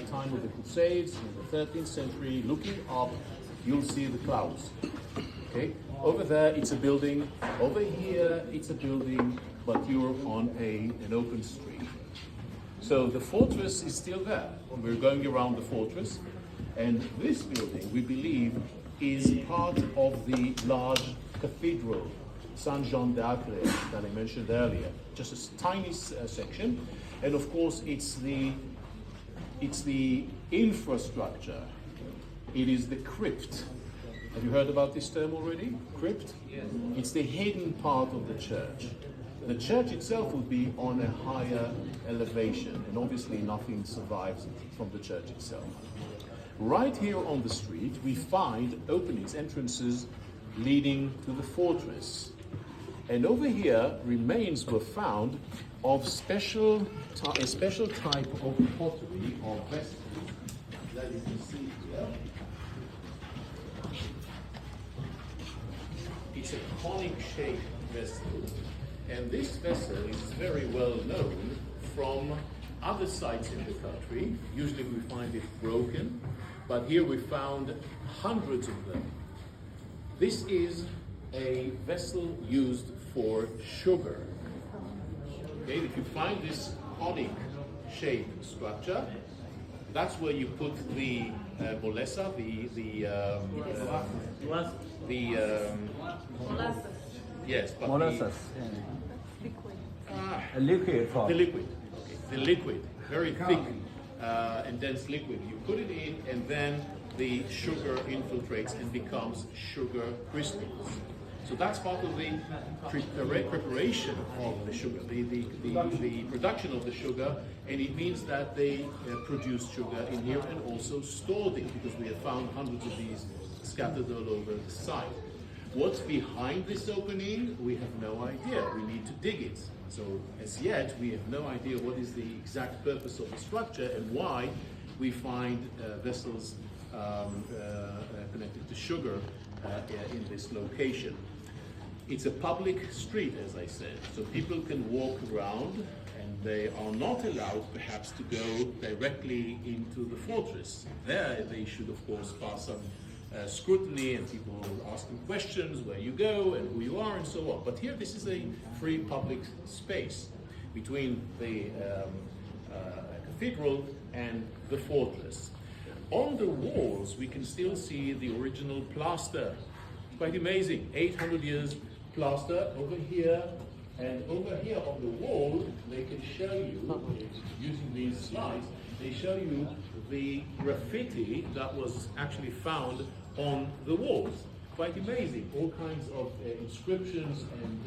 time of the Crusades, in the 13th century, looking up, you'll see the clouds. Okay, over there it's a building, over here it's a building, but you're on an open street. So the fortress is still there. We're going around the fortress, and this building, we believe, is part of the large cathedral, Saint Jean d'Acre, that I mentioned earlier. Just a tiny section, and of course it's the infrastructure. It is the crypt. Have you heard about this term already? Crypt? Yes. It's the hidden part of the church. The church itself would be on a higher elevation, and obviously nothing survives from the church itself. Right here on the street, we find openings, entrances leading to the fortress. And over here, remains were found of a special type of pottery or vessel that you can see here. It's a conic-shaped vessel, and this vessel is very well known from other sites in the country. Usually we find it broken, but here we found hundreds of them. This is a vessel used for sugar. Okay, if you find this conic-shaped structure, that's where you put the molessa, yes, but molasses. A liquid form. The liquid. Okay. The liquid, very thick and dense liquid. You put it in, and then the sugar infiltrates and becomes sugar crystals. So that's part of the preparation of the sugar, the production of the sugar, and it means that they produce sugar in here and also stored it, because we have found hundreds of these scattered all over the site. What's behind this opening? We have no idea. We need to dig it. So as yet, we have no idea what is the exact purpose of the structure and why we find vessels connected to sugar in this location. It's a public street, as I said, so people can walk around, and they are not allowed perhaps to go directly into the fortress. There they should of course pass some scrutiny, and people asking questions, where you go and who you are and so on. But here this is a free public space between the cathedral and the fortress. On the walls we can still see the original plaster. Quite amazing, 800 years plaster over here, and over here on the wall they can show you, using these slides, they show you the graffiti that was actually found on the walls. Quite amazing, all kinds of inscriptions and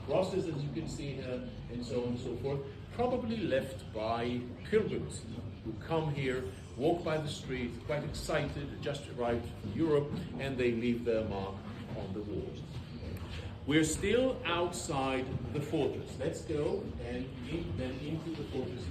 crosses, as you can see here, and so on and so forth, probably left by pilgrims who come here, walk by the street, quite excited, just arrived from Europe, and they leave their mark on the walls. We're still outside the fortress. Let's go and then into the fortress